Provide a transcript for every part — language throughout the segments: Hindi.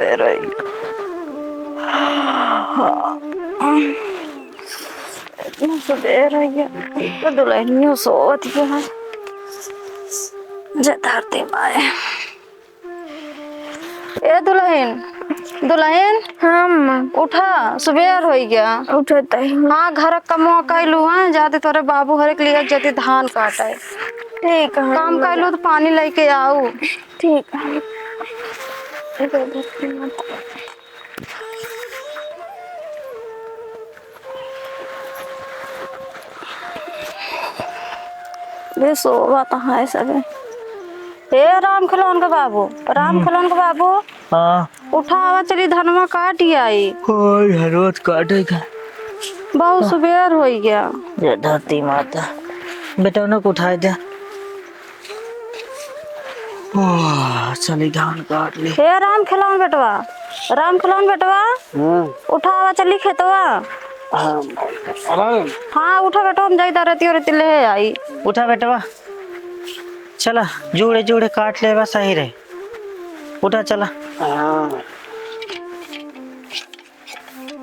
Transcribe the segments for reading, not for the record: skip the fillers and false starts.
सवेर इतना सवेर तो दुल्हनियों सोत है धरती माए। ए दुल्हन दुल्हन, हाँ उठा, सुबेर हो गया। उठता है। हाँ, घर कमवा कैलू है, जाते तोरे बाबू हरे के लिए जाते धान काटे। ठीक है, काम कैलू तो पानी लेके आओ। ठीक है। ये सोवा कहाँ है सब? ए राम खिलौन का बाबू, राम खिलौन का बाबू, हाँ उठा, आवा चली धनवा काट आई। रोज काटेगा। बहुत सुबेर हो गया। ये धरती माता, बेटा उन्हें को उठाए दे। चली धान काट ली। ए राम खिलौन बेटवा, राम खिलौन बेटवा, उठा, आवा चली खेतवा। हाँ उठा बेटा, हम जाई रेती और रेती ले आई। उठा बेटवा, चला जोड़े जोड़े काट ले, बस सही रहे। उठा चला।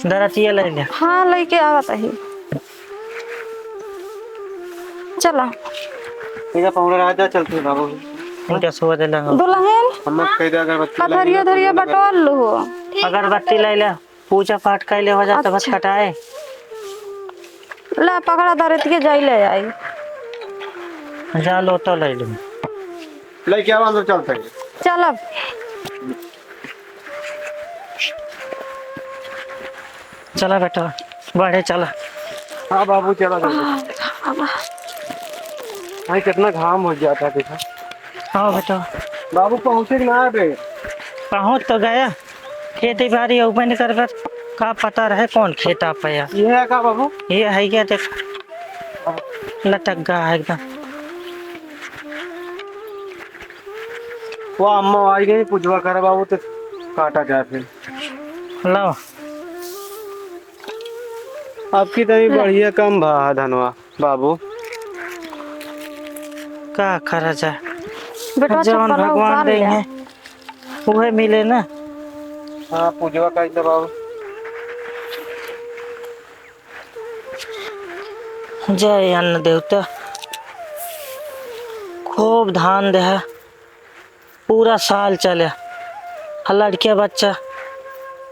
दरातिया ले ले। हाँ लेके आवत ही, चला। राजा चलते बाबू। इनका सोवा दे लंगा। दुल्हन हम कई अगरबत्ती धरिया धरिया बटोर लो। अगरबत्ती ले ले, पूजा पाठ कर ले, हो जाता बस कटाए। ला पकड़ा दरतिया जाई ले आई। जा लो तो ले लूं। लेके आओ, अंदर चलते हैं। चल अब चला बेटा, बढ़े चला। हाँ बाबू चला भाई, कितना घाम हो जाता है देखा। हाँ बेटा, बाबू पहुँचे कि ना बे? पहुँच तो गया। खेती बाड़ी ओपन कर कर का पता रहे कौन खेता पाया। ये है का बाबू? ये है क्या, देख लटक गया है एकदम। वो अम्मा आई गई, पूजवा कर बाबू तो काटा जाए फिर। लो आपकी तरी बढ़िया कम भा धनवा बाबू। का करा जाए, बेटा जवन चप्पल भगवान उतार देंगे ले। वह मिले ना। हाँ पूजवा कर दे बाबू। जय अन्न देवता, खूब धान दे, पूरा साल चले। लड़के बच्चा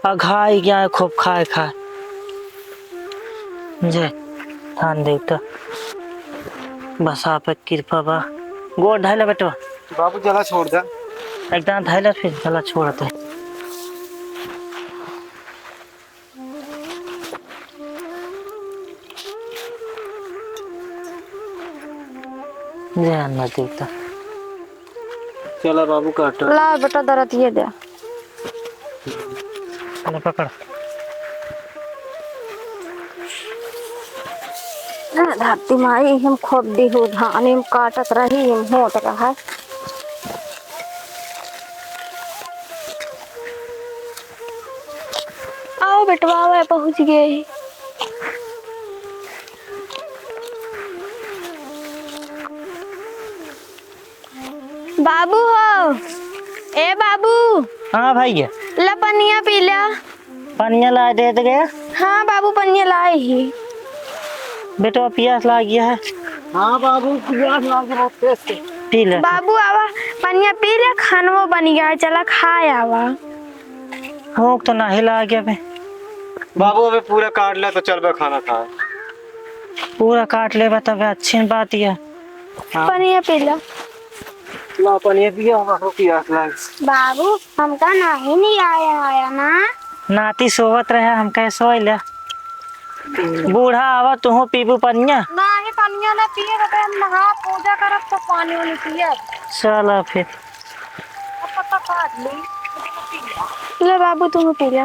अघाई गया, खूब खाए खाए। जय धान देवता, बस आप कृपा बा। गोड़ ढाई बेटवा, बाबू जला छोड़ दे। एकदम ढाई, फिर चला छोड़ते। जय अन्न देवता। चला बाबू काट। ला बेटा दरतिया दे। चलो पकड़। धरती माई हम खोद दी हो धान हम काटत रही, हम होत रहा। आओ बेटवा, आओ, पहुंच गए। बाबू हो, ए बाबू। हाँ भाई, ला पनिया पी ला। पानिया ला दे गया। हाँ बाबू पनिया लाए ही। बेटा प्यास लग गया है। हाँ बाबू प्यास लग रहा है, पी ले। बाबू आवा पनिया पी ले, खानवा बन गया है, चला खाए आवा। भूख तो नहीं लग गया बे। बाबू अबे पूरा काट ले तो चल बे खाना खा। पूरा काट ले तब अच्छी बात है। पनिया पी ला। ला पनिया पिया, बाबू प्यास लग। बाबू हमका नहीं आया ना। नाती सोवत रहे, हम कैसे सोई ले। बूढ़ा आवा तू पीबू पनिया। नहीं पनिया ना पिए, हम नहा पूजा करब तो पानी वानी पिए। चलो फिर। पत्ता काट ली। ले बाबू तुम पी ले।